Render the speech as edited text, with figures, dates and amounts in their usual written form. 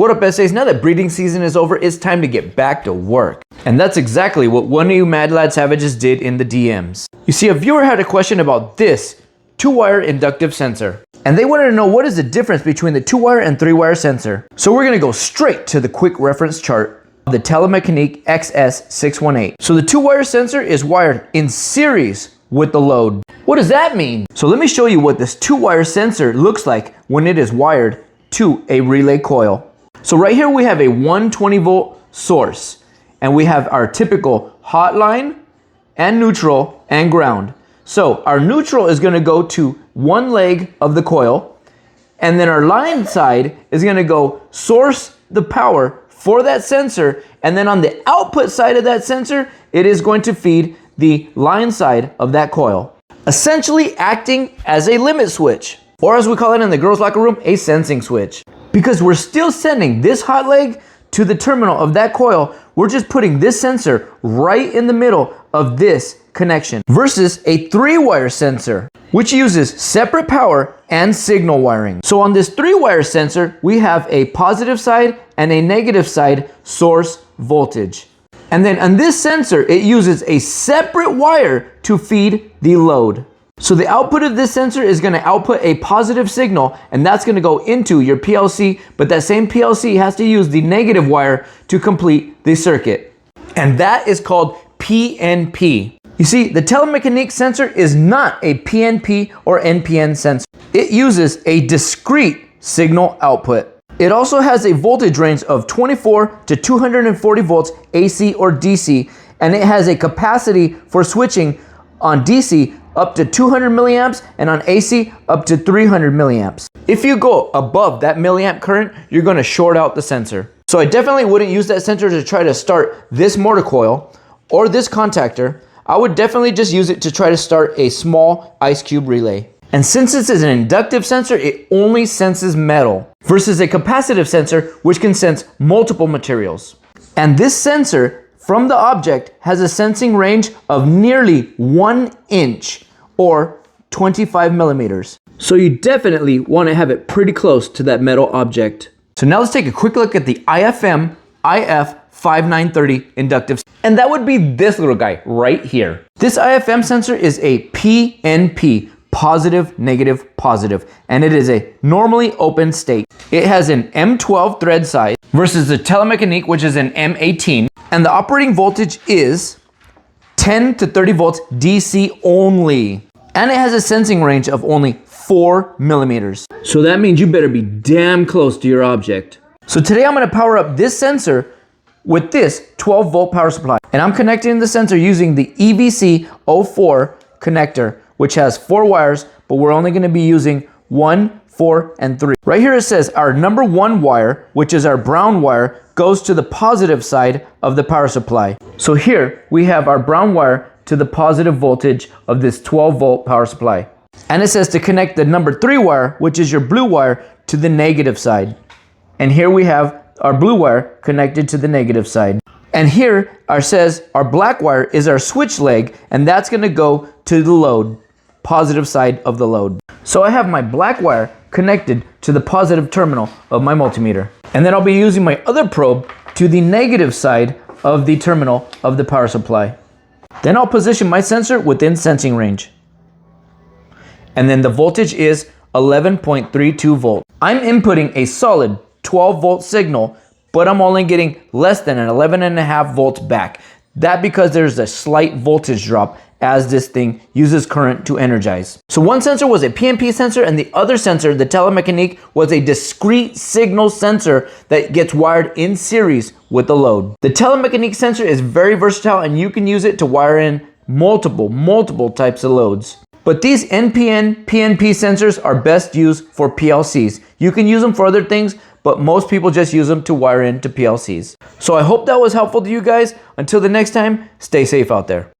What up, essays? Now that breeding season is over, it's time to get back to work. And that's exactly what one of you Mad Lad Savages did in the DMs. You see, a viewer had a question about this 2-wire inductive sensor. And they wanted to know what is the difference between the 2-wire and 3-wire sensor. So we're gonna go straight to the quick reference chart of the Telemecanique XS618. So the 2-wire sensor is wired in series with the load. What does that mean? So let me show you what this 2-wire sensor looks like when it is wired to a relay coil. So right here we have a 120 volt source, and we have our typical hotline and neutral and ground. So our neutral is going to go to one leg of the coil, and then our line side is going to go source the power for that sensor, and then on the output side of that sensor, it is going to feed the line side of that coil, essentially acting as a limit switch, or as we call it in the girls' locker room, a sensing switch. Because we're still sending this hot leg to the terminal of that coil, we're just putting this sensor right in the middle of this connection versus a 3-wire sensor, which uses separate power and signal wiring. So on this 3-wire sensor, we have a positive side and a negative side source voltage. And then on this sensor, it uses a separate wire to feed the load. So the output of this sensor is going to output a positive signal, and that's going to go into your PLC, but that same PLC has to use the negative wire to complete the circuit. And that is called PNP. You see, the Telemecanique sensor is not a PNP or NPN sensor. It uses a discrete signal output. It also has a voltage range of 24 to 240 volts AC or DC, and it has a capacity for switching on DC up to 200 milliamps and on AC up to 300 milliamps. If you go above that milliamp current, you're going to short out the sensor. So I definitely wouldn't use that sensor to try to start this motor coil or this contactor. I would definitely just use it to try to start a small ice cube relay. And since this is an inductive sensor, it only senses metal versus a capacitive sensor, which can sense multiple materials. And this sensor from the object has a sensing range of nearly 1 inch or 25 millimeters. So you definitely want to have it pretty close to that metal object. So now let's take a quick look at the IFM IF5930 inductive. And that would be this little guy right here. This IFM sensor is a PNP, positive, negative, positive, and it is a normally open state. It has an M12 thread size versus the Telemecanique, which is an M18, and the operating voltage is 10 to 30 volts DC only. And it has a sensing range of only 4 millimeters. So that means you better be damn close to your object. So today I'm going to power up this sensor with this 12 volt power supply. And I'm connecting the sensor using the EVC04 connector, which has 4 wires, but we're only going to be using 1, 4, and 3. Right here it says our number 1 wire, which is our brown wire, goes to the positive side of the power supply. So here we have our brown wire to the positive voltage of this 12 volt power supply. And it says to connect the number 3 wire, which is your blue wire, to the negative side. And here we have our blue wire connected to the negative side. And here it says our black wire is our switch leg, and that's going to go to the load, positive side of the load. So I have my black wire connected to the positive terminal of my multimeter. And then I'll be using my other probe to the negative side of the terminal of the power supply. Then I'll position my sensor within sensing range. And then the voltage is 11.32 volt. I'm inputting a solid 12 volt signal, but I'm only getting less than an 11.5 volts back. That because there's a slight voltage drop as this thing uses current to energize. So one sensor was a PNP sensor, and the other sensor, the Telemecanique, was a discrete signal sensor that gets wired in series with the load. The Telemecanique sensor is very versatile, and you can use it to wire in multiple types of loads. But these NPN, PNP sensors are best used for PLCs. You can use them for other things, but most people just use them to wire into PLCs. So I hope that was helpful to you guys. Until the next time, stay safe out there.